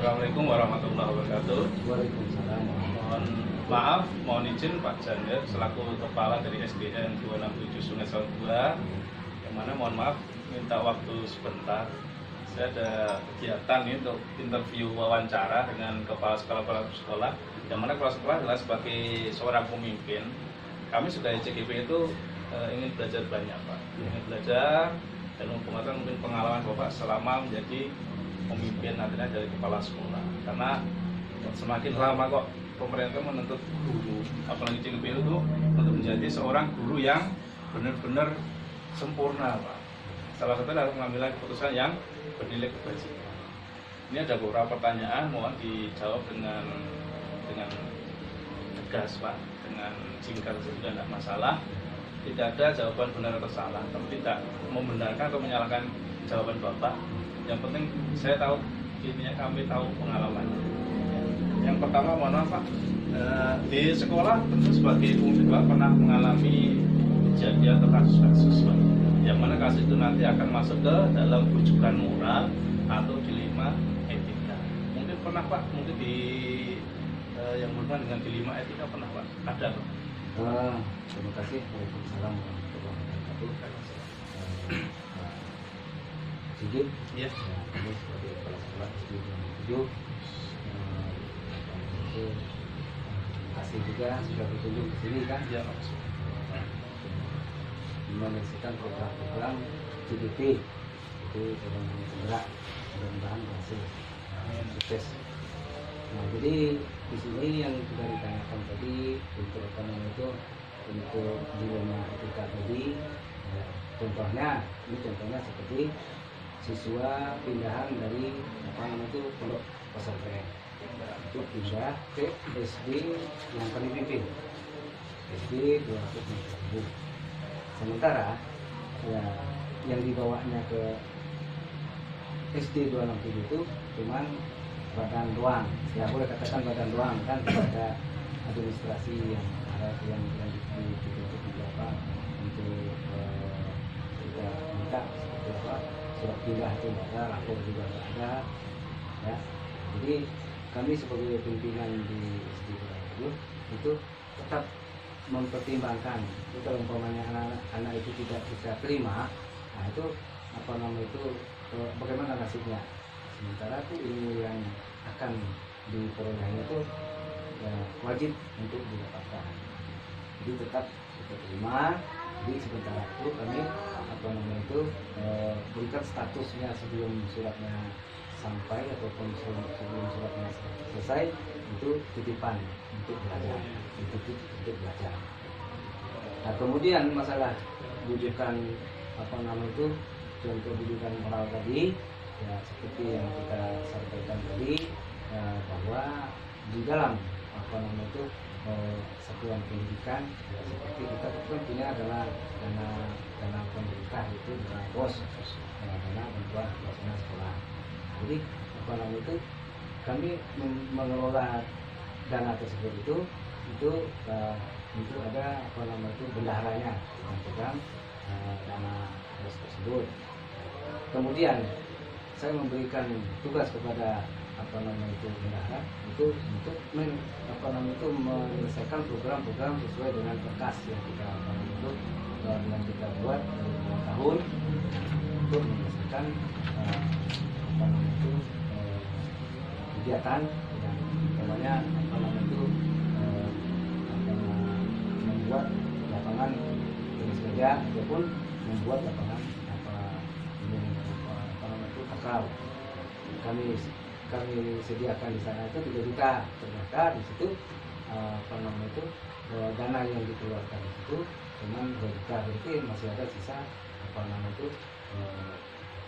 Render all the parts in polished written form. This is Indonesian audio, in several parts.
Assalamualaikum warahmatullahi wabarakatuh. Waalaikumsalam. Mohon maaf, mohon izin Pak Jander selaku kepala dari SDN 267 Sungai Sawah 2, yang mana mohon maaf minta waktu sebentar. Saya ada kegiatan nih untuk interview wawancara dengan kepala sekolah, yang mana kepala sekolah adalah sebagai seorang pemimpin. Kami sudah CGP itu ingin belajar banyak Pak, ingin belajar dan menggunakan mungkin pengalaman Bapak selama menjadi pemimpin nantinya dari kepala sekolah. Karena semakin lama kok pemerintah menuntut guru, apalagi CGP itu untuk menjadi seorang guru yang benar-benar sempurna Pak. Salah satu adalah mengambil keputusan yang bernilai kebajikan. Ini ada beberapa pertanyaan, mohon dijawab dengan tegas Pak, dengan singkat saja, tidak masalah. Tidak ada jawaban benar atau salah, tapi tidak membenarkan atau menyalahkan jawaban Bapak. Yang penting saya tahu, intinya kami tahu pengalamannya. Yang pertama, mohon maaf Pak, di sekolah tentu sebagai pemimpin Bapak pernah mengalami kejadian atau kasus-kasus Pak, yang mana kasus itu nanti akan masuk ke dalam rujukan moral atau dilema etika. Mungkin pernah Pak, mungkin di yang berhubungan dengan dilema etika pernah Pak? Ada Pak? Terima kasih. Waalaikumsalam warahmatullahi wabarakatuh. Sigit, Iya. kami sebagai kepala sekolah SD 267 itu kasih juga sudah berkunjung ke sini kan? Ya Pak. Menyaksikan program-program CGP itu sedang bergerak, mudah-mudahan berhasil, sukses. Nah, jadi di sini yang sudah ditanyakan tadi untuk itu untuk dilema etika tadi, ya, contohnya seperti siswa pindahan dari pondok pesantren itu pindah ke SD yang kami pimpin, SD 200 sementara ya yang dibawanya ke SD 267 itu cuman badan doang, ya boleh katakan badan doang kan, tidak ada administrasi yang ada yang dibentuk apa untuk kita minta seperti apa surat pindah itu tidak ada, lapor juga tidak ada, ya. Jadi kami sebagai pimpinan di SD 267 itu tetap mempertimbangkan itu kalau umpamanya anak itu tidak bisa terima, nah itu apa namanya itu bagaimana nasibnya. Sementara itu ilmu yang akan diperolehnya itu ya, wajib untuk didapatkan. Jadi tetap kita terima. Jadi sementara itu kami apa namanya itu berikan statusnya sebelum suratnya sampai ataupun sebelum suratnya selesai itu titipan untuk belajar, untuk belajar. Nah kemudian masalah rujukan apa namanya itu contoh rujukan moral tadi. Ya, seperti yang kita sampaikan tadi bahwa di dalam apa namanya itu satuan pendidikan ya, seperti kita kan punya adalah dana pendidikan itu adalah BOS, dana bantuan pelaksana sekolah. Jadi apa namanya itu kami mengelola dana tersebut itu ada apa namanya itu bendaharanya yang pegang dana BOS tersebut. Kemudian saya memberikan tugas kepada apa namanya itu bendahara itu untuk menyelesaikan program-program sesuai dengan berkas yang kita buat dari tahun untuk menyelesaikan apa namanya itu kegiatan yang namanya apa namanya itu membuat lapangan tenis meja ataupun membuat lapangan akal. Kami sediakan di sana itu 3 juta. Ternyata di situ apa namanya itu dana yang dikeluarkan itu cuma 2 juta, berarti masih ada sisa apa namanya itu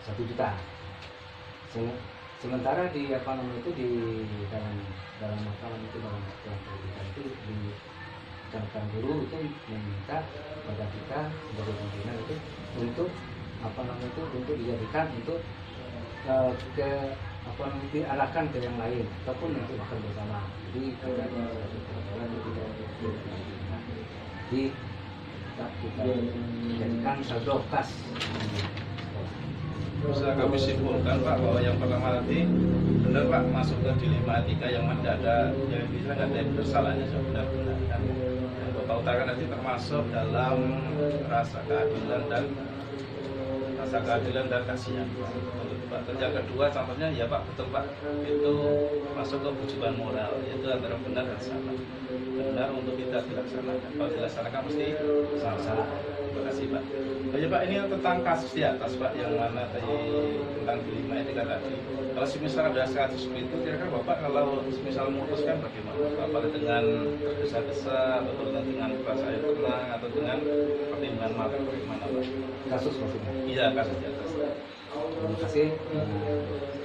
1 juta. Sementara di apa namanya itu di dalam makalah itu dalam satuan pendidikan itu di catatan guru itu meminta kepada kita sebagai pimpinan itu untuk apa namanya itu untuk dijadikan untuk ke apa namanya diarahkan ke yang lain ataupun untuk makan bersama. Jadi ada suatu persoalan yang tidak jadi kita jadikan saldo kas. bisa kami simpulkan Pak bahwa yang pertama tadi benar Pak masuk ke dilema etika yang tidak ada yang bisa nggak ada yang bersalahnya sebenar-benar kan. Yang Bapak utarakan tadi termasuk dalam rasa keadilan dan kasihan Pak. Dan yang kedua contohnya ya Pak betul Pak itu masuk ke bujukan moral yaitu antara benar dan salah. Benar untuk kita dilaksanakan. Kalau dilaksanakan mesti salah. Terima kasih Pak. Oh ya Pak ini tentang kasus di atas Pak yang mana tadi tentang dilema etika tadi. Kalau semisal ada kasus itu kira-kira Bapak kalau semisal memutuskan bagaimana? Apakah dengan tergesa-gesa atau dengan perasaan yang tenang atau dengan pertimbangan matang bagaimana Pak? Kasus maksudnya? Iya kasus di atas. Terima kasih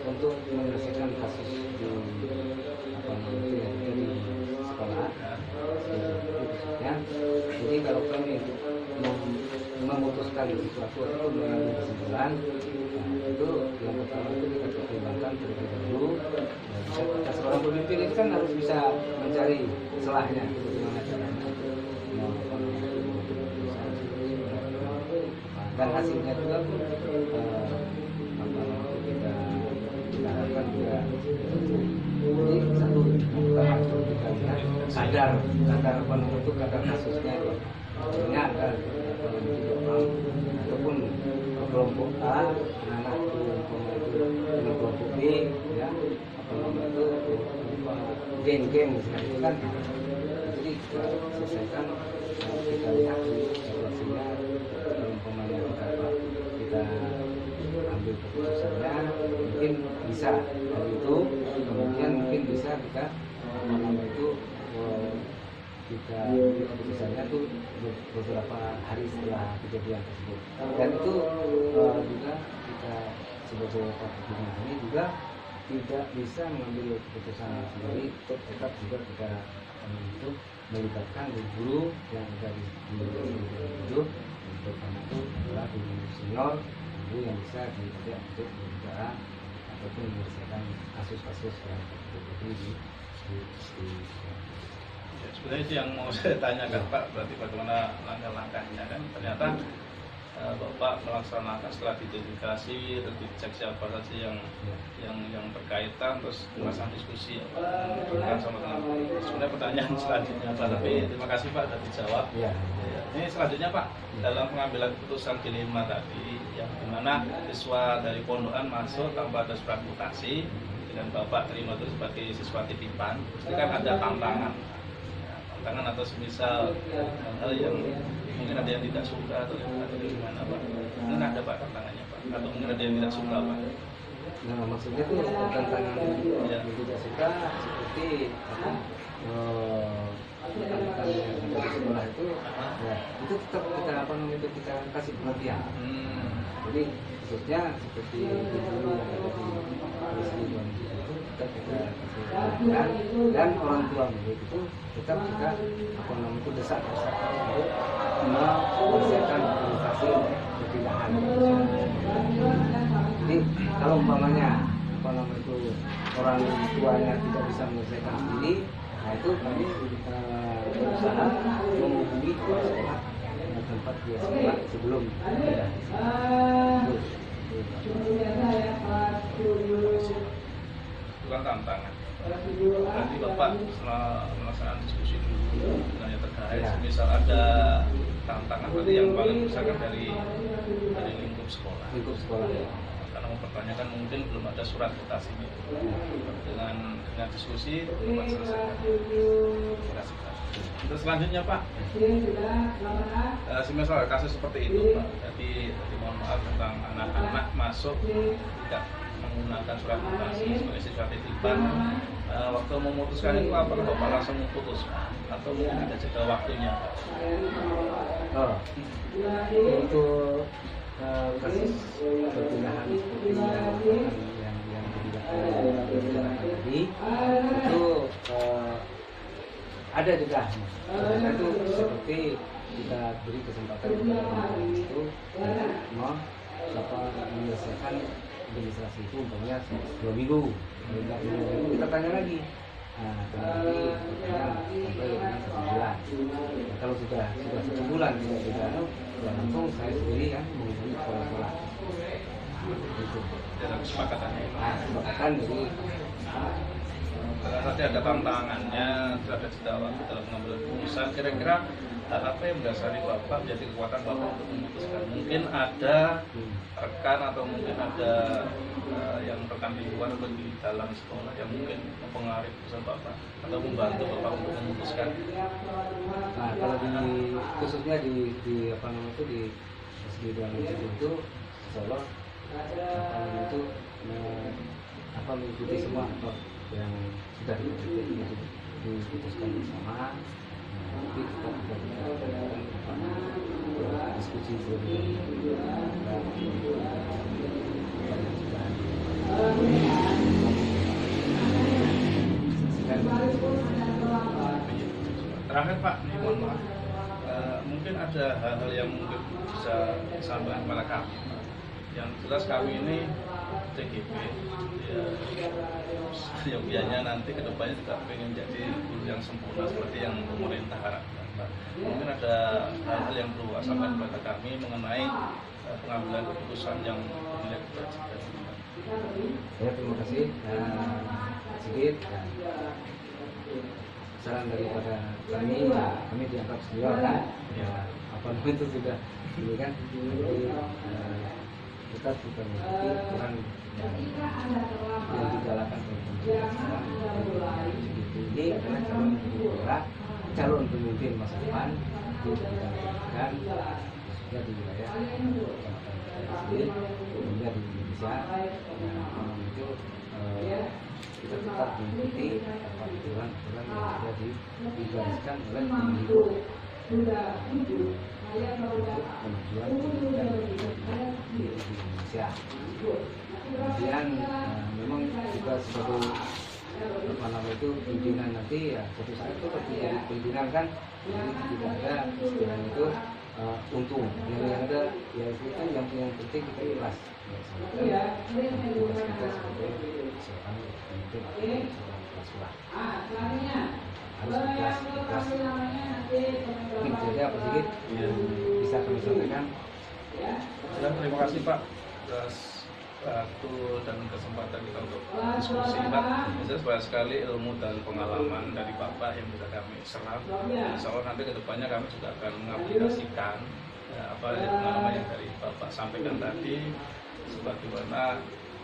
untuk menyelesaikan kasus di apa namanya yang ada di sekolah. Ya, jadi kalau kami memutuskan sesuatu atau mengambil kesimpulan, itu yang pertama itu kita pertimbangkan terlebih dahulu. Bisa kita seorang pemimpin itu kan harus bisa mencari celahnya, bagaimana caranya. Dan hasilnya juga kita harapkan juga ini satu pertama kita lihat kadar apa namanya itu kadar kasusnya artinya ada ataupun kelompok A anak dengan kelompok B ya apa namanya itu geng-geng misalnya itu kan jadi kita selesaikan kita lihat situasinya umpamanya kita ambil keputusannya mungkin bisa dari itu kemudian mungkin bisa kita apa namanya itu kita ambil keputusannya itu beberapa hari setelah kejadian tersebut dan itu juga kita sebagai pimpinan ini juga tidak bisa mengambil keputusan sendiri tetap juga kita untuk melibatkan guru yang ada di itu terutama itu adalah guru senior guru yang bisa diajak untuk berbicara ataupun menyelesaikan kasus-kasus yang terjadi di ya, sebenarnya itu yang mau saya tanyakan Pak berarti bagaimana langkah-langkahnya kan ternyata Bapak melaksanakan setelah diidentifikasi atau dicek siapa saja yang berkaitan terus melaksanakan diskusi dengan sama dengan sebenarnya pertanyaan selanjutnya Pak tapi terima kasih Pak sudah dijawab ya. Ini selanjutnya Pak dalam pengambilan keputusan dilema tadi yang dimana siswa dari pondokan masuk tanpa ada surat mutasi dan Bapak terima itu sebagai siswa titipan pasti kan ada tantangan atau semisal hal yang mungkin ada yang tidak suka atau gimana Pak? Mungkin ada Pak tantangannya Pak? Atau mungkin ada yang tidak suka Pak? Nah maksudnya itu tantangan yang tidak suka seperti apa? Tantangan yang ada di sekolah itu, ya itu tetap kita apa namanya itu kita kasih pengertian. Jadi khususnya seperti guru yang ada di sini itu tetap kita kasih pengertian dan orang tua murid itu tetap juga apa namanya itu desak-desak untuk menyelesaikan komunikasi perpindahan. Jadi kalau umpamanya apa namanya itu orang tuanya tidak bisa menyelesaikan sendiri, nah itu kami berusaha menghubungi kepala sekolah tempat dia sekolah sebelum pindah di sini. Itu kan tantangan. Berarti Bapak setelah melaksanakan diskusi dulu dengan yang terkait, misal ada tantangan berarti yang paling besar kan dari lingkup sekolah. Lingkup sekolah ya. Karena mempertanyakan mungkin belum ada surat mutasinya. Dengan diskusi dapat selesaikan. Terima kasih Pak. Terus selanjutnya Pak, semisal kasus seperti itu Pak, jadi mohon maaf tentang anak-anak masuk tidak menggunakan surat mutasi sebagai siswa titipan, waktu memutuskan itu apakah Bapak langsung memutuskan atau mungkin ada jeda waktunya Pak? Untuk kasus perpindahan seperti yang dibicarakan tadi itu ada juga. Karena itu seperti kita beri kesempatan kepada orang itu menyelesaikan administrasi itu umpamanya 2 minggu. Kita tanya lagi. Nah, sampai dengan 1 bulan. Nah, kalau sudah 1 bulan ya langsung saya sendiri yang menghubungi sekolah-sekolah. Nah, itu. dalam kesepakatannya. Nah, kesepakatan jadi Nanti ada tantangannya, ada jeda waktu dalam mengambil keputusan. Kira-kira apa yang mendasari Bapak menjadi kekuatan Bapak untuk memutuskan? Mungkin ada rekan atau mungkin ada yang rekan di luar atau di dalam sekolah yang mungkin mempengaruhi keputusan Bapak atau membantu Bapak untuk memutuskan. nah kalau khususnya di apa namanya itu di SD 27 itu insya Allah apa namanya itu mengikuti semua apa yang sudah diputuskan bersama. Nanti kita juga bisa diskusi Terakhir Pak, ini mohon maaf, mungkin ada hal-hal yang mungkin bisa disampaikan kepada kami. Yang jelas kami ini TGP, ya biasanya nanti kedepannya juga ingin jadi guru yang sempurna seperti yang pemerintah harapkan. Mungkin ada hal-hal yang perlu sampaikan kepada kami mengenai pengambilan keputusan yang dinilai kebajikan. Ya, terima kasih Sigit. Saran daripada kami dianggap senior kan, ya apa namanya itu sudah ini kan, jadi kita juga mengikuti aturan yang digalakan oleh pemerintah sekarang. Segitu ini adalah calon pemimpin masa depan di bidang pendidikan khususnya di wilayah sendiri, umumnya di Indonesia. Nah, itu kita tetap mengikuti aturan-aturan yang sudah digariskan oleh Kemendikbud untuk kemajuan pendidikan di Indonesia. Kemudian memang juga sebagai apa namanya itu pimpinan nanti ya suatu saat itu ketika pimpinan kan jadi tidak ada istilahnya itu untung yang ada ya itu kan yang penting kita ikhlas ya, tugas kita sebagai seorang pemimpin atau seorang kepala harus ikhlas mungkin saja Pak Sigit bisa kami sampaikan. Terima kasih Pak atas waktu dan kesempatan kita untuk diskusi Pak. Saya banyak sekali ilmu dan pengalaman dari Bapak yang bisa kami serap. Insya Allah nanti kedepannya kami juga akan mengaplikasikan apa pengalaman yang dari Bapak sampaikan tadi, sebagaimana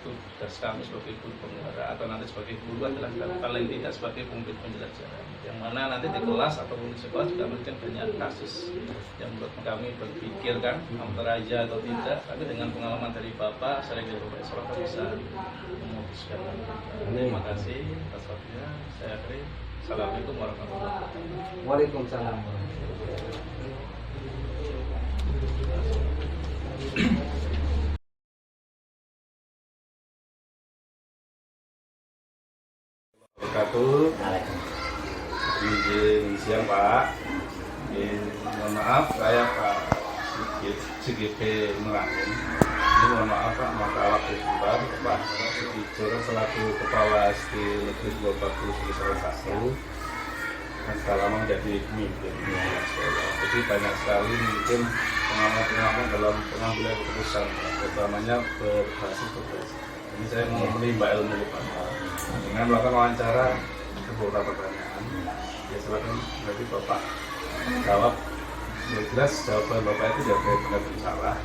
tugas kami sebagai guru penggerak atau nanti sebagai guru adalah paling tidak sebagai pemimpin pembelajaran, yang mana nanti di kelas ataupun di sekolah juga mungkin banyak kasus yang membuat kami berpikir kan antara aja atau tidak, tapi dengan pengalaman dari Bapak saya kira Bapak Isra bisa memutuskan. Terima kasih atas waktunya. Saya akhiri. Assalamualaikum warahmatullahi wabarakatuh. Waalaikumsalam warahmatullahi wabarakatuh. Izin siang Pak. Mohon maaf saya Pak CGP Merangin. Ini mohon maaf Pak, masalah sebentar Pak Sudijur selaku Kepala SD Negeri 24 salah satu dan sudah lama menjadi pemimpin sekolah. Jadi banyak sekali mungkin pengalaman dalam pengambilan keputusan, terutamanya berbasis. Ini saya mau menimba ilmu Pak dengan melakukan wawancara beberapa pertanyaan. Ya silakan berarti Bapak jawab. Ya jelas jawaban Bapak itu ya benar salah.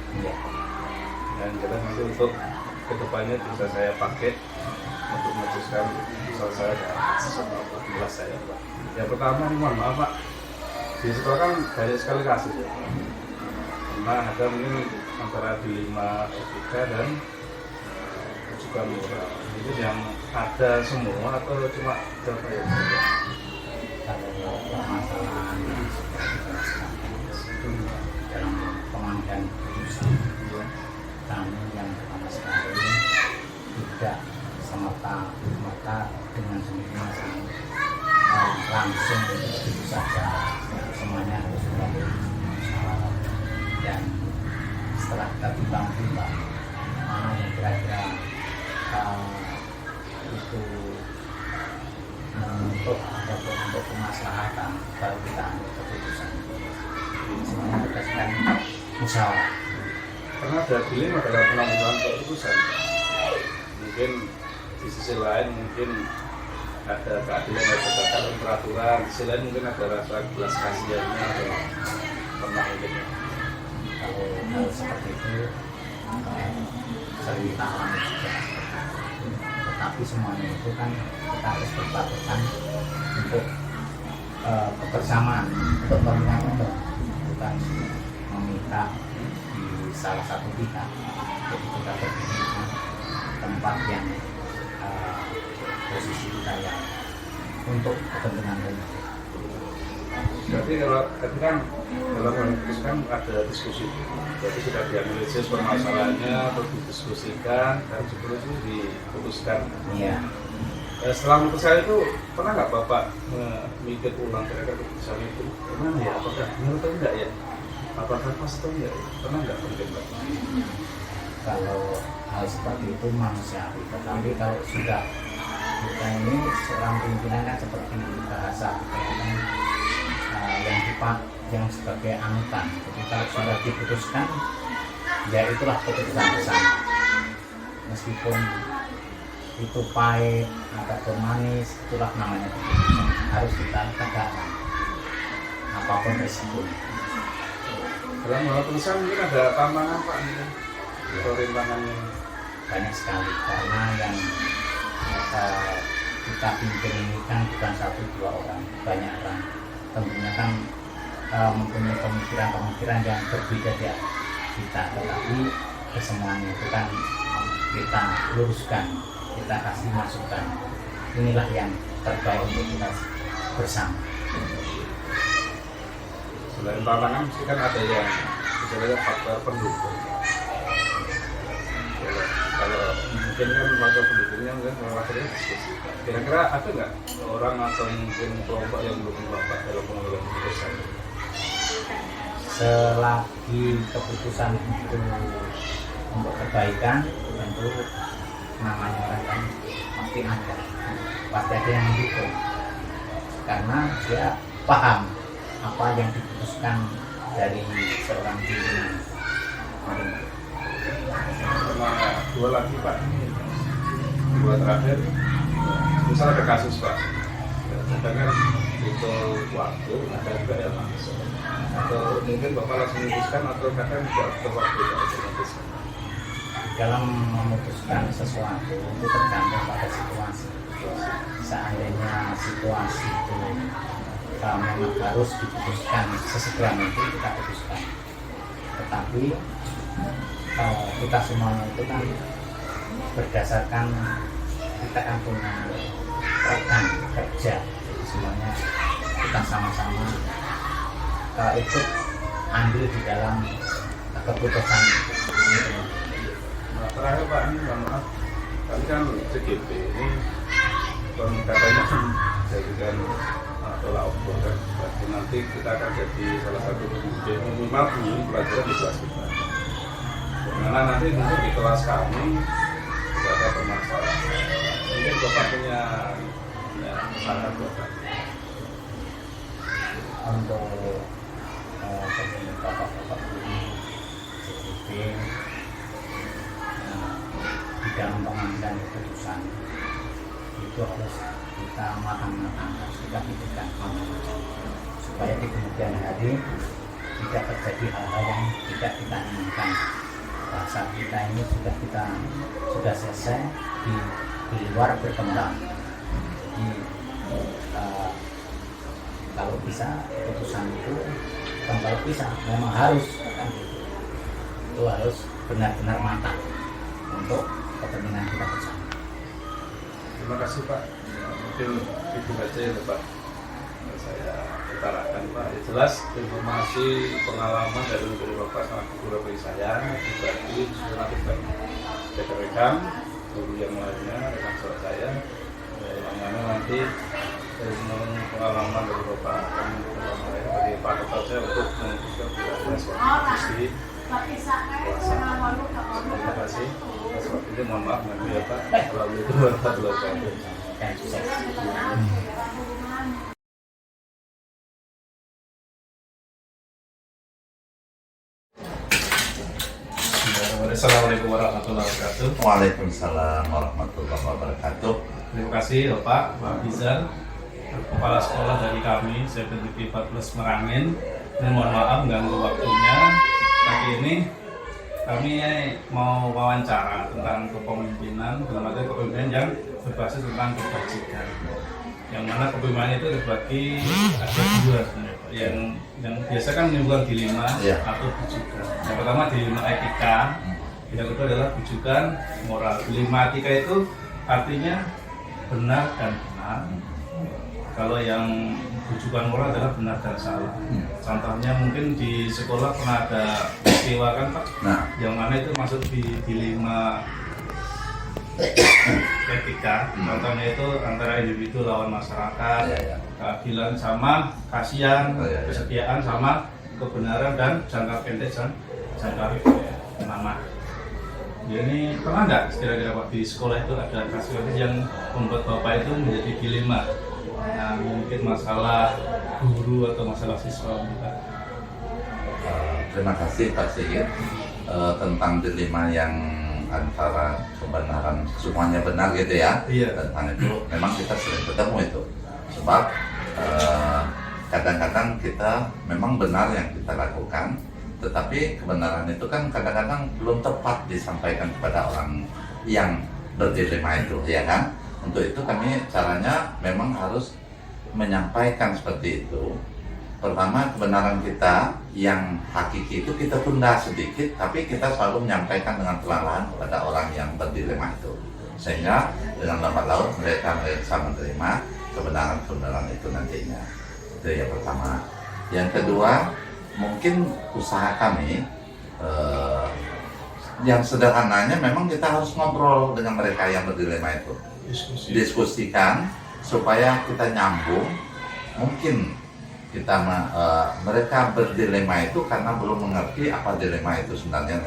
Dan jelas nanti untuk kedepannya bisa saya pakai untuk memutuskan soal saya dan kelas saya Pak. Yang pertama mohon maaf Pak, di sekolah kan banyak sekali kasus ya. Karena ada mungkin antara dilema etika dan juga moral. Itu yang ada semua atau cuma berapa ya? Kalau permasalahan dalam pengambilan keputusan kami yang pertama sekali tidak semata-mata dengan sendirinya langsung begitu saja, semuanya harus melalui musyawarah. Dan setelah kita timbang-timbang mana yang kira-kira itu untuk kemaslahatan, baru kita ambil keputusan. Semuanya berdasarkan musyawarah. karena ada dilema dalam penanggulangan keputusan. Mungkin di sisi lain mungkin ada keadilan yang berdasarkan peraturan, di sisi lain mungkin ada rasa belas kasihannya atau pernah mungkin. Kalau hal seperti itu sering kita alami juga. Tetapi semuanya itu kan kita harus berpatokan untuk kebersamaan, untuk kepentingan umum, bukan meminta di salah satu pihak. Jadi kita berpikir tempat yang posisi kita yang untuk kepentingan umum. Berarti kalau tadi kan dalam memutuskan ada diskusi, berarti sudah dianalisis permasalahannya, terus didiskusikan, dan sebelumnya diputuskan. Iya. Setelah putusan itu pernah nggak Bapak mikir ulang kira-kira keputusan itu gimana ya? Apakah benar atau enggak ya? Apakah pas atau enggak? Pernah nggak mungkin Bapak? Kalau hal seperti itu manusiawi, tetapi kalau sudah kita ini seorang pimpinan kan seperti bahasa yang sebagai anutan. Jadi kalau sudah diputuskan, ya itulah keputusan bersama. Meskipun itu pahit ataupun manis, itulah namanya keputusan. Harus kita tegakkan apapun resiko. Dalam hal putusan mungkin ada tantangan Pak ini, atau rintangannya Banyak sekali karena yang kita pimpin ini kan bukan 1-2 orang, banyak orang. Tentunya kan mempunyai pemikiran-pemikiran yang berbeda dari kita, tetapi kesemuanya itu kan kita luruskan, kita kasih masukan. Inilah yang terbaik untuk kita bersama. selain tantangan mesti kan ada yang misalnya faktor pendukung. Kalau mungkin kan faktor pendukungnya mungkin faktornya diskusi. Kira-kira ada nggak orang atau mungkin kelompok yang mendukung Bapak dalam pengambilan keputusan? Selagi keputusan itu untuk kebaikan, tentu namanya orang kan pasti ada yang mendukung, karena dia paham apa yang diputuskan dari seorang pimpinan. Sama dua lagi Pak, dua terakhir, misal ada kasus Pak, sedangkan itu waktu ada juga yang langsung, atau mungkin Bapak langsung memutuskan atau kadang juga butuh waktu untuk memutuskan. Dalam memutuskan sesuatu itu tergantung pada situasi. Seandainya situasi itu memang harus diputuskan sesegera mungkin, kita putuskan. Tetapi kita semuanya itu kan berdasarkan kita kan punya rekan kerja, jadi semuanya kita sama-sama ikut ambil di dalam keputusan itu. Nah, terakhir Pak, ini maaf, kami kan CGP ini katanya jadikan tolak ukur kan, berarti nanti kita akan jadi salah satu pemimpin minimal ini pelajaran di kelas kita. Karena nanti mungkin di kelas kami tidak ada permasalahan. Mungkin Bapak punya saran Bapak. Untuk bapak-bapak ini CGP di dalam pengambilan keputusan itu harus kita matang-matang, harus kita pikirkan supaya di kemudian hari tidak terjadi hal-hal yang tidak kita inginkan. Bahasa kita ini sudah selesai di luar berkembang. Jadi kalau bisa keputusan itu kalau bisa memang harus kan gitu. Itu harus benar-benar matang untuk kepentingan kita bersama. Terima kasih Pak. Mungkin itu saja ya Pak. Saya utarakan Pak. Ya, jelas informasi pengalaman dari Bapak sangat berguna bagi saya. Dibagi nanti kita rekam guru yang lainnya rekan saya. Yang mana nanti pengalaman dari Bapak kami bagi Pak Kepala saya untuk memutuskan tidak ada suatu terima kasih. Sebab itu mohon maaf nanti ya Pak. Assalamualaikum warahmatullahi wabarakatuh. Assalamualaikum warahmatullahi wabarakatuh. Waalaikumsalam warahmatullahi wabarakatuh. Terima kasih Bapak, Pak Bizar, Kepala Sekolah dari kami, CPTP 14 Merangin. Ini mohon maaf mengganggu waktunya. Pagi ini kami mau wawancara tentang kepemimpinan, dalam arti kepemimpinan yang berbasis tentang kebajikan. Yang mana kepemimpinan itu terbagi ada dua sebenarnya, Pak. Yang biasa kan menimbulkan dilema atau bujukan. Yang pertama dilema etika, yang kedua adalah bujukan moral. Dilema etika itu artinya benar dan benar. Kalau yang bujukan moral adalah benar dan salah. Contohnya mungkin di sekolah pernah ada peristiwa kan Pak, yang mana itu masuk di dilema etika. Contohnya itu antara individu lawan masyarakat, keadilan sama kasihan, kesetiaan sama kebenaran, dan jangka pendek dan jangka lama. Ini pernah nggak kira-kira Pak di sekolah itu ada kasus yang membuat Bapak itu menjadi dilema? Nah, mungkin masalah guru atau masalah siswa. Terima kasih Pak Sigit tentang dilema yang antara kebenaran semuanya benar gitu ya. Tentang itu memang kita sering ketemu itu. Sebab kadang-kadang kita memang benar yang kita lakukan, tetapi kebenaran itu kan kadang-kadang belum tepat disampaikan kepada orang yang berdilema itu, ya kan? Untuk itu kami caranya memang harus menyampaikan seperti itu. Pertama, kebenaran kita yang hakiki itu kita tunda sedikit, tapi kita selalu menyampaikan dengan perlahan kepada orang yang berdilema itu, sehingga dengan lambat laun mereka bisa menerima kebenaran-kebenaran itu nantinya. Itu yang pertama. Yang kedua, mungkin usaha kami yang sederhananya memang kita harus ngobrol dengan mereka yang berdilema itu, diskusikan supaya kita nyambung. Mungkin kita mereka berdilema itu karena belum mengerti apa dilema itu sebenarnya,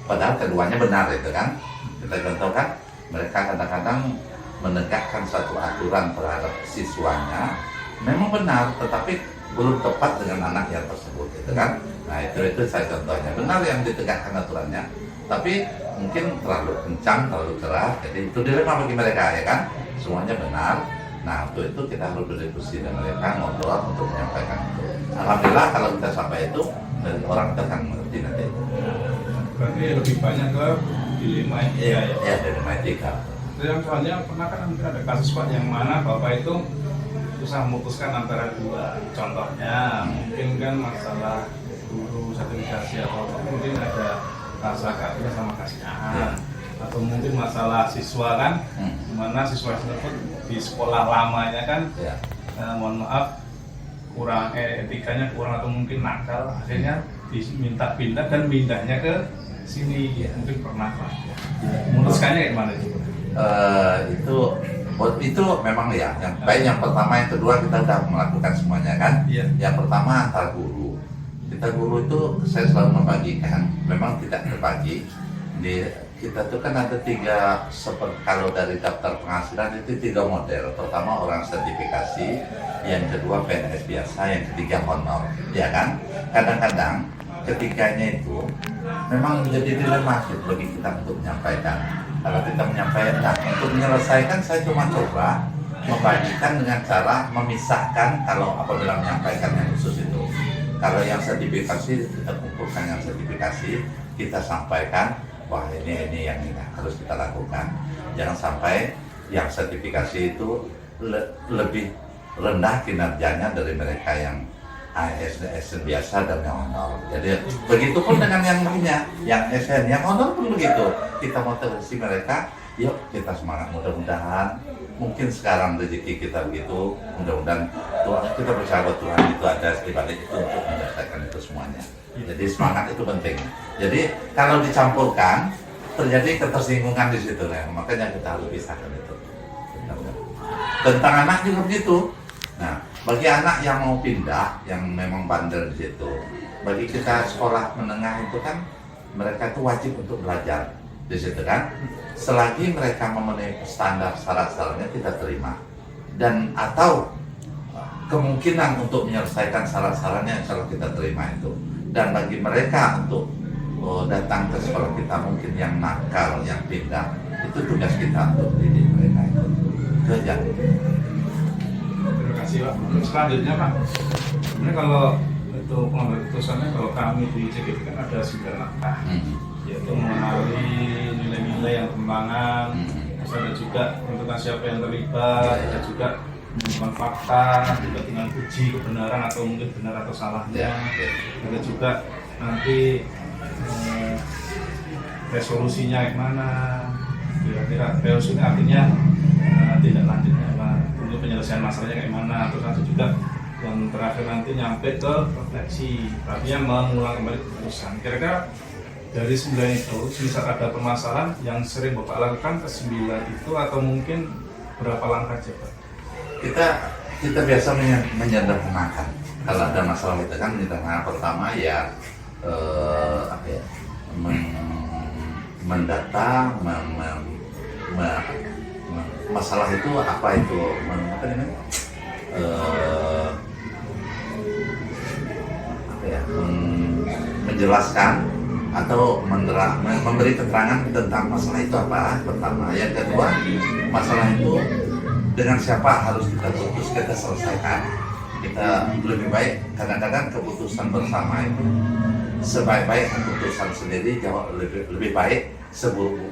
padahal keduanya benar itu kan. Kita contohkan mereka kadang-kadang menegakkan satu aturan terhadap siswanya memang benar, tetapi belum tepat dengan anak yang tersebut gitu kan. Nah itu saya contohnya, benar yang ditegakkan aturannya, tapi mungkin terlalu kencang, terlalu keras, jadi itu dilema bagi mereka ya kan. Semuanya benar. Nah untuk itu kita harus berdiskusi dengan mereka, ngobrol untuk menyampaikan itu. Alhamdulillah kalau kita sampai itu, orang kita akan mengerti nanti. Berarti lebih banyak ke dilema etika ya? Dilema etika. Dan soalnya pernah kan ada kasus Pak yang mana Bapak itu susah memutuskan antara dua. Contohnya mungkin kan masalah guru sertifikasi atau mungkin ada rasa keadilan sama kasihan, atau mungkin masalah siswa kan, mana siswa tersebut di sekolah lamanya kan, mohon maaf kurang etikanya kurang atau mungkin nakal, akhirnya diminta pindah dan pindahnya ke sini. Mungkin pernah Pak. Memutuskannya gimana itu? Itu memang ya, yang baik yang pertama, yang kedua kita sudah melakukan semuanya kan. Yang pertama antar guru. Kita guru itu saya selalu membagikan, memang tidak terbagi. Kita tuh kan ada tiga, kalau dari daftar penghasilan itu 3 model. Pertama orang sertifikasi, yang kedua PNS biasa, yang ketiga honor, ya kan. Kadang-kadang ketiganya itu memang menjadi dilema bagi kita untuk menyampaikan. Kalau kita menyampaikan, untuk menyelesaikan saya cuma coba membagikan dengan cara memisahkan. Kalau apabila menyampaikan yang khusus itu, kalau yang sertifikasi kita kumpulkan yang sertifikasi, kita sampaikan wah ini yang harus kita lakukan. Jangan sampai yang sertifikasi itu lebih rendah kinerjanya dari mereka yang ASN biasa dan yang honor. Jadi begitu pun dengan yang lainnya, yang SN, yang honor pun begitu. Kita motivasi mereka, yuk kita semangat, mudah-mudahan mungkin sekarang rezeki kita begitu, mudah-mudahan Tuhan, kita percaya Tuhan itu ada di balik itu untuk menyelesaikan itu semuanya. Jadi semangat itu penting. Jadi kalau dicampurkan terjadi ketersinggungan di situ, makanya kita harus pisahkan itu. Tentang anak juga begitu. Nah, bagi anak yang mau pindah, yang memang bandel di situ, bagi kita sekolah menengah itu kan mereka itu wajib untuk belajar di situ kan. Selagi mereka memenuhi standar syarat-syaratnya kita terima, dan atau kemungkinan untuk menyelesaikan syarat-syaratnya insya Allah kita terima itu. Dan bagi mereka untuk datang ke sekolah kita mungkin yang nakal, yang pindah, itu tugas kita untuk didik mereka itu aja. Terima kasih Pak. Selanjutnya Pak, sebenarnya kalau itu pengambil keputusannya, kalau kami di CGP kan ada 9 langkah, yaitu mengenali nilai-nilai yang bertentangan, terus ada juga menentukan siapa yang terlibat, ada juga menemukan fakta, juga dengan uji kebenaran atau mungkin benar atau salahnya, ada juga nanti resolusinya kayak mana, kira-kira resolusinya artinya tindak lanjutnya apa, untuk penyelesaian masalahnya kayak mana, terus nanti juga yang terakhir nanti nyampe ke refleksi, artinya mengulang kembali keputusan. Kira-kira dari 9 itu, misal ada permasalahan yang sering Bapak lakukan ke 9 itu, atau mungkin berapa langkah aja Pak? Kita biasa menyederhanakan. Kalau ada masalah itu kan menyederhanakan. Pertama ya mendata masalah itu apa itu menjelaskan atau memberi keterangan tentang masalah itu apa pertama. Yang kedua, masalah itu dengan siapa harus kita putus, kita selesaikan. Kita lebih baik, kadang-kadang keputusan bersama itu sebaik-baik keputusan sendiri jauh lebih baik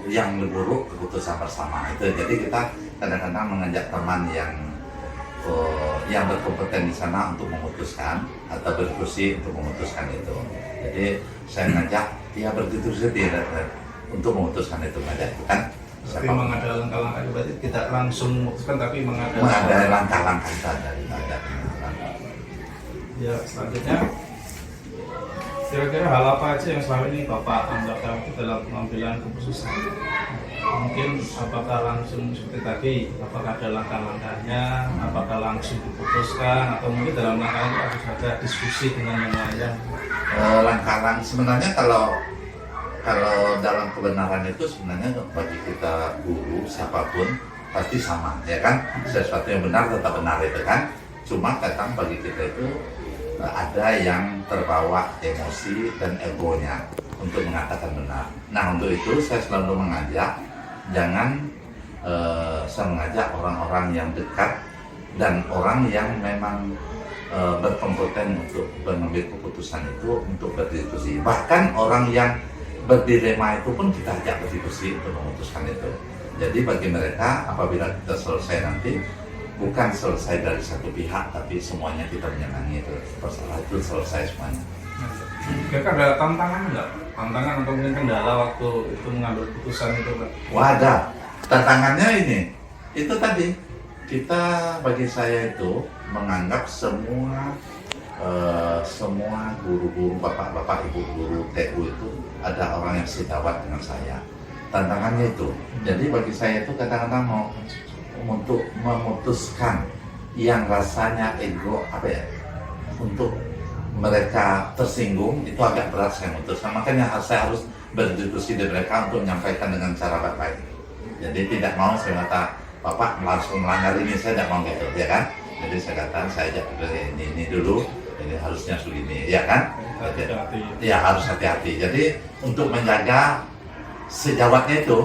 yang buruk keputusan bersama itu. Jadi kita kadang-kadang mengajak teman yang berkompeten di sana untuk memutuskan atau berdiskusi untuk memutuskan itu. Jadi saya ngajak ya berdiskusi untuk memutuskan itu ngajak, bukan tapi mengada langkah-langkah, berarti tidak langsung memutuskan tapi mengada langkah-langkah saja. Ya, selanjutnya kira-kira hal apa aja yang selama ini Bapak anggap dalam pengambilan keputusan? Mungkin apakah langsung seperti tadi, apakah ada langkah-langkahnya, apakah langsung diputuskan, atau mungkin dalam langkah itu harus ada diskusi dengan yang lain? Langkah-langkah sebenarnya kalau dalam kebenaran itu sebenarnya bagi kita guru siapapun pasti sama, ya kan? Sesuatu yang benar tetap benar itu kan. Cuma kadang bagi kita itu ada yang terbawa emosi dan egonya untuk mengatakan benar. Nah, untuk itu saya selalu mengajak saya mengajak orang-orang yang dekat dan orang yang memang berkompeten untuk mengambil keputusan itu untuk berdiskusi. Bahkan orang yang berdilema itu pun kita ajak berdiskusi untuk memutuskan itu. Jadi bagi mereka apabila kita selesai nanti bukan selesai dari satu pihak, tapi semuanya kita menyenangi itu. Persoalan itu selesai semuanya. Kira-kira ada tantangan nggak? Tantangan atau mungkin kendala waktu itu mengambil keputusan itu Pak? Wah, ada. Tantangannya ini. Itu tadi. Kita bagi saya itu menganggap semua guru-guru, bapak-bapak, ibu guru TU itu ada orang yang sejawat dengan saya. Tantangannya itu. Jadi bagi saya itu kadang-kadang mau untuk memutuskan yang rasanya ego untuk mereka tersinggung itu agak berat saya memutuskan. Makanya saya harus berdiskusi dengan mereka untuk menyampaikan dengan cara baik-baik. Jadi tidak mau saya kata Bapak langsung melanggar ini, saya tidak mau gitu, ya kan? Jadi saya katakan saya ajak ini dulu, ini harusnya begini, ya kan? Ya harus hati-hati. Jadi untuk menjaga sejawatnya itu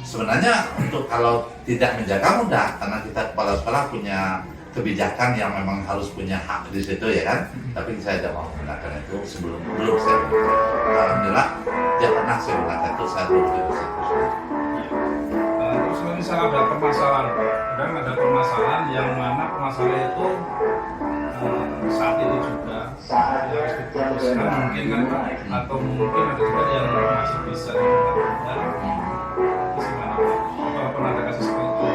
sebenarnya untuk kalau tidak menjaga mudah, karena kita kepala sekolah punya kebijakan yang memang harus punya hak di situ, ya kan? Tapi saya tidak mau menggunakan itu belum saya gunakan. Alhamdulillah tidak pernah saya gunakan itu, saya belum diskusi. Terus misalnya ada permasalahan, kadang ada permasalahan yang mana permasalahan itu saat itu juga harus diputuskan mungkin kan Pak, atau mungkin ada juga yang masih bisa dilakukan. Pernah ada kasus seperti itu?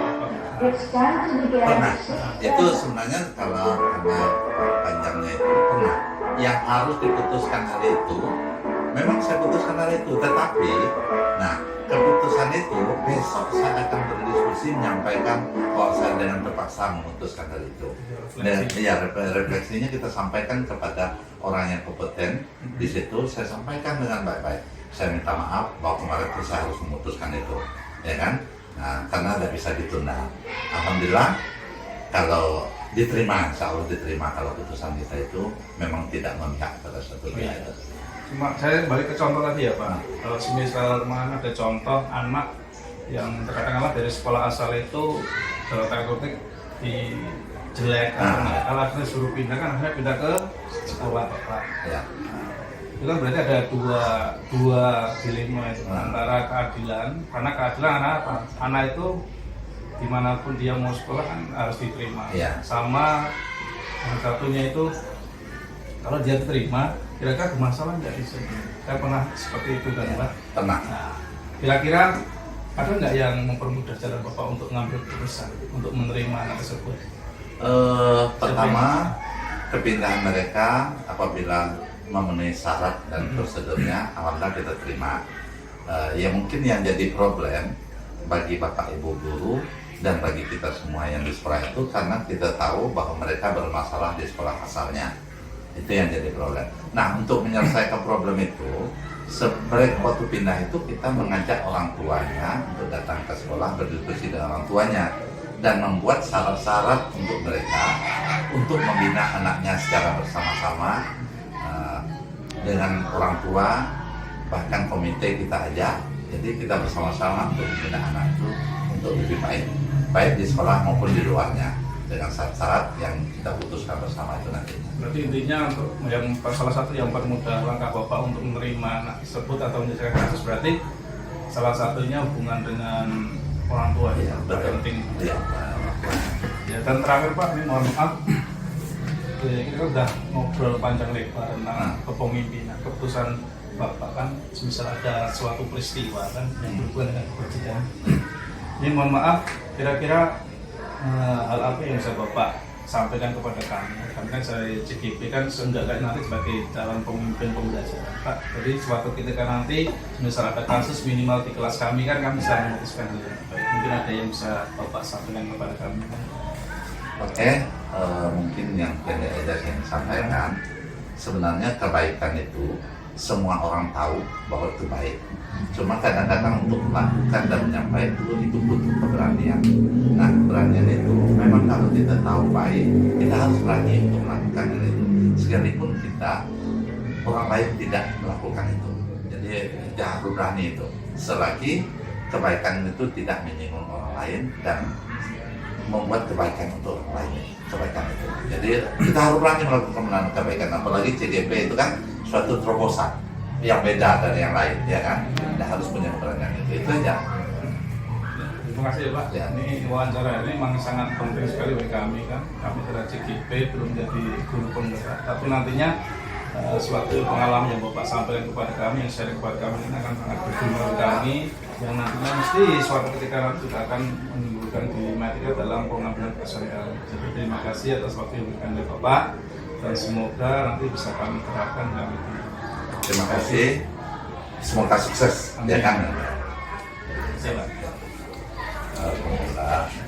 Pernah. Itu sebenarnya kalau karena panjangnya itu pernah. Yang harus diputuskan hari itu, memang saya putuskan hari itu. Tetapi, nah keputusan itu besok saya akan berdiskusi menyampaikan bahwa saya dengan terpaksa memutuskan hari itu. Dan ya refleksinya kita sampaikan kepada orang yang kompeten di situ. Saya sampaikan dengan baik-baik. Saya minta maaf bahwa kemarin itu saya harus memutuskan itu, ya kan? Nah, karena tidak bisa ditunda. Alhamdulillah kalau diterima, insya Allah diterima kalau putusan kita itu memang tidak memihak pada suatu pihak itu. Cuma saya balik ke contoh tadi ya Pak. Kalau semisal kemarin ada contoh anak yang katakanlah dari sekolah asal itu dalam tanda kutip dijelekan, akhirnya suruh pindah kan, akhirnya pindah ke sekolah Bapak. Ya. Itu kan berarti ada dua dilema itu antara keadilan, karena keadilan anak apa? Anak itu dimanapun dia mau sekolah kan harus diterima. Ya. Sama yang satunya itu kalau dia terima, kira-kira bermasalah nggak di sini? Saya pernah seperti itu kan Pak. Tenang. Nah, kira-kira ada nggak yang mempermudah jalan Bapak untuk mengambil keputusan untuk menerima anak tersebut? Pertama, kepindahan mereka apabila memenuhi syarat dan prosedurnya, alhamdulillah kita terima. Ya mungkin yang jadi problem bagi Bapak Ibu guru dan bagi kita semua yang di sekolah itu karena kita tahu bahwa mereka bermasalah di sekolah asalnya. Itu yang jadi problem. Nah, untuk menyelesaikan problem itu, sebenarnya waktu pindah itu kita mengajak orang tuanya untuk datang ke sekolah, berdiskusi dengan orang tuanya dan membuat syarat-syarat untuk mereka untuk membina anaknya secara bersama-sama dengan orang tua, bahkan komite kita ajak. Jadi kita bersama-sama untuk membina anak itu untuk lebih baik di sekolah maupun di luarnya dengan syarat-syarat yang kita putuskan bersama itu nanti. Berarti intinya untuk yang salah satu yang mempermudah langkah Bapak untuk menerima anak tersebut atau menyelesaikan kasus berarti salah satunya hubungan dengan orang tua ya, penting. Ya. Ya, dan terakhir Pak, ini mohon maaf, kita udah ngobrol panjang lebar tentang kepemimpinan, keputusan Bapak kan, misal ada suatu peristiwa kan yang berhubungan dengan kepercayaan. Ini mohon maaf, kira-kira hal apa yang bisa Bapak sampaikan kepada kami? Kami kan saya CGP kan seenggaknya nanti sebagai calon pemimpin pembelajaran Pak. Jadi suatu ketika nanti misal ada kasus minimal di kelas kami kan kami bisa memutuskan hal yang baik. Mungkin ada yang bisa Bapak sampaikan kepada kami. Oke, mungkin yang pendek aja yang sampaikan. Sebenarnya kebaikan itu semua orang tahu bahwa itu baik. Cuma kadang-kadang untuk melakukan dan menyampaikan itu butuh keberanian. Nah, keberanian itu memang kalau kita tahu baik, kita harus berani untuk melakukan itu. Sekalipun kita orang lain tidak melakukan itu. Jadi kita harus berani itu. Selagi kebaikan itu tidak menyinggung orang lain dan membuat kebaikan untuk orang lain. Kebaikan itu. Jadi kita harus berani melakukan kebaikan. Apalagi CGP itu kan suatu terobosan yang beda dari yang lain, ya kan? Kita harus punya keberanian itu aja. Terima kasih ya Pak. Ya. Ini wawancara ini memang sangat penting sekali bagi kami kan. Kami dari CGP belum jadi guru penggerak, tapi nantinya suatu pengalaman yang Bapak sampaikan kepada kami, yang sharing kepada kami ini akan sangat berguna bagi kami, yang nantinya mesti suatu ketika nanti juga akan menimbulkan dilema kita dalam pengambilan keputusan kami. Jadi terima kasih atas waktu yang diberikan oleh Bapak dan semoga nanti bisa kami terapkan dalam itu. Terima kasih. Semoga sukses. Ya kan? Silakan. Alhamdulillah.